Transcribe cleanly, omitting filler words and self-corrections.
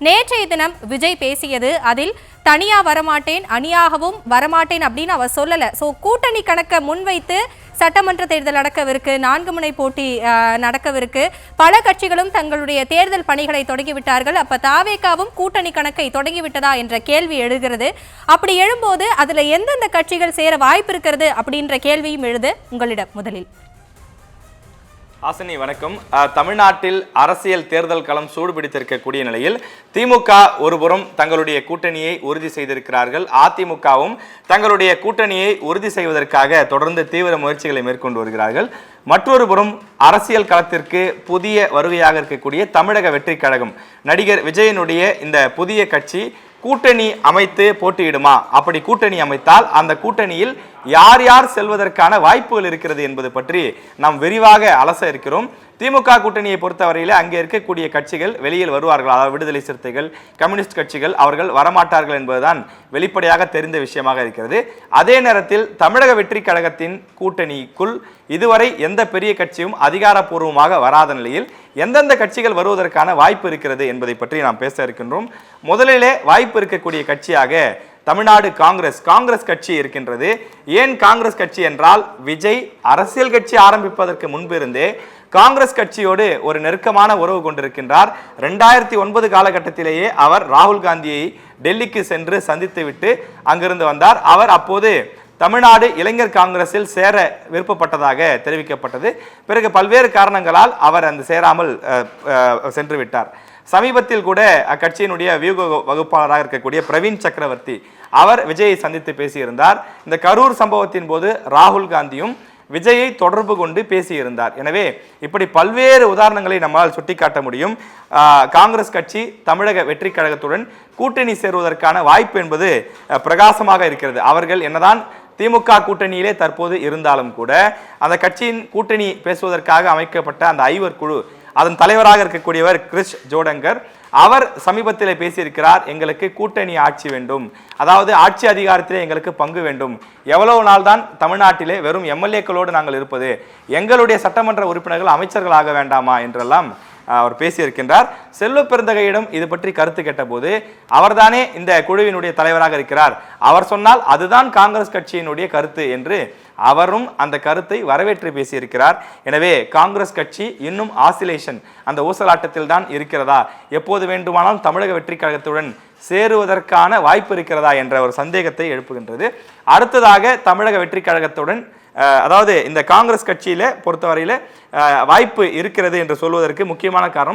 நேற்றைய தினம் விஜய் பேசியது, அதில் தனியா வரமாட்டேன், அணியாகவும் வரமாட்டேன் அப்படின்னு அவர் சொல்லல. சோ கூட்டணி கணக்க முன்வைத்து சட்டமன்ற தேர்தல் நடக்கவிருக்கு, 4 முனை போட்டி நடக்கவிருக்கு. பல கட்சிகளும் தங்களுடைய தேர்தல் பணிகளை தொடங்கிவிட்டார்கள். அப்ப தாவேகாவும் கூட்டணி கணக்கை தொடங்கிவிட்டதா என்ற கேள்வி எழுகிறது. அப்படி எழும்போது அதுல எந்தெந்த கட்சிகள் சேர வாய்ப்பு இருக்கிறது அப்படின்ற கேள்வியும் எழுது உங்களிடம். முதலில் ஹாசினி வணக்கம். தமிழ்நாட்டில் அரசியல் தேர்தல் களம் சூடுபிடித்திருக்கக்கூடிய நிலையில் திமுக ஒருபுறம் தங்களுடைய கூட்டணியை உறுதி செய்திருக்கிறார்கள். அதிமுகவும் தங்களுடைய கூட்டணியை உறுதி செய்வதற்காக தொடர்ந்து தீவிர முயற்சிகளை மேற்கொண்டு வருகிறார்கள். மற்றொரு புறம் அரசியல் களத்திற்கு புதிய வருகையாக இருக்கக்கூடிய தமிழக வெற்றி கழகம், நடிகர் விஜயனுடைய இந்த புதிய கட்சி கூட்டணி அமைத்து போட்டியிடுமா? அப்படி கூட்டணி அமைத்தால் அந்த கூட்டணியில் யார் யார் செல்வதற்கான வாய்ப்புகள் இருக்கிறது என்பது பற்றி நாம் விரிவாக அலச இருக்கிறோம். திமுக கூட்டணியை பொறுத்தவரையில் அங்கே இருக்கக்கூடிய கட்சிகள் வெளியில் வருவார்கள். அதாவது விடுதலை சிறுத்தைகள், கம்யூனிஸ்ட் கட்சிகள் அவர்கள் வரமாட்டார்கள் என்பதுதான் வெளிப்படையாக தெரிந்த விஷயமாக இருக்கிறது. அதே நேரத்தில் தமிழக வெற்றி கழகத்தின் கூட்டணிக்குள் இதுவரை எந்த பெரிய கட்சியும் அதிகாரப்பூர்வமாக வராத நிலையில் எந்தெந்த கட்சிகள் வருவதற்கான வாய்ப்பு இருக்கிறது என்பதை பற்றி நாம் பேச இருக்கின்றோம். முதலிலே வாய்ப்பு இருக்கக்கூடிய கட்சியாக தமிழ்நாடு காங்கிரஸ் கட்சி இருக்கின்றது. ஏன் காங்கிரஸ் கட்சி என்றால், விஜய் அரசியல் கட்சி ஆரம்பிப்பதற்கு முன்பிருந்தே காங்கிரஸ் கட்சியோடு ஒரு நெருக்கமான உறவு கொண்டிருக்கின்றார். 2009 காலகட்டத்திலேயே அவர் ராகுல் காந்தியை டெல்லிக்கு சென்று சந்தித்துவிட்டு அங்கிருந்து வந்தார். அவர் அப்போது தமிழ்நாடு இளைஞர் காங்கிரஸில் சேர விருப்பப்பட்டதாக தெரிவிக்கப்பட்டது. பிறகு பல்வேறு காரணங்களால் அவர் அந்த சேராமல் சென்று விட்டார். சமீபத்தில் கூட அக்கட்சியினுடைய வியூக வகுப்பாளராக இருக்கக்கூடிய பிரவீன் சக்கரவர்த்தி அவர் விஜயை சந்தித்து பேசியிருந்தார். இந்த கரூர் சம்பவத்தின் போது ராகுல் காந்தியும் விஜயை தொடர்பு கொண்டு பேசியிருந்தார். எனவே இப்படி பல்வேறு உதாரணங்களை நம்மால் சுட்டிக்காட்ட முடியும். காங்கிரஸ் கட்சி தமிழக வெற்றி கழகத்துடன் கூட்டணி சேருவதற்கான வாய்ப்பு என்பது பிரகாசமாக இருக்கிறது. அவர்கள் என்னதான் திமுக கூட்டணியிலே தற்போது இருந்தாலும் கூட அந்த கட்சியின் கூட்டணி பேசுவதற்காக அமைக்கப்பட்ட அந்த ஐவர் குழு, அதன் தலைவராக இருக்கக்கூடியவர் கிரிஷ் ஜோடங்கர், அவர் சமீபத்தில் பேசியிருக்கிறார். எங்களுக்கு கூட்டணி ஆட்சி வேண்டும், அதாவது ஆட்சி அதிகாரத்திலே எங்களுக்கு பங்கு வேண்டும். எவ்வளவு நாள் தான் தமிழ்நாட்டிலே வெறும் எம்எல்ஏக்களோடு நாங்கள் இருப்பது, எங்களுடைய சட்டமன்ற உறுப்பினர்கள் அமைச்சர்களாக வேண்டாமா என்றெல்லாம் அவர் பேசியிருக்கின்றார். செல்வ பெருந்தகையிடம் இது பற்றி கருத்து கேட்டபோது, அவர்தானே இந்த குழுவினுடைய தலைவராக இருக்கிறார், அவர் சொன்னால் அதுதான் காங்கிரஸ் கட்சியினுடைய கருத்து என்று அவரும் அந்த கருத்தை வரவேற்று பேசியிருக்கிறார். எனவே காங்கிரஸ் கட்சி இன்னும் ஆசிலேஷன், அந்த ஊசலாட்டத்தில் தான் இருக்கிறதா, எப்போது வேண்டுமானாலும் தமிழக வெற்றி கழகத்துடன் சேருவதற்கான வாய்ப்பு இருக்கிறதா என்ற ஒரு சந்தேகத்தை எழுப்புகின்றது. அடுத்ததாக தமிழக வெற்றி கழகத்துடன், அதாவது இந்த காங்கிரஸ் கட்சியில பொறுத்தவரையில வாய்ப்பு இருக்கிறது என்று சொல்வதற்கு முக்கியமான காரணம்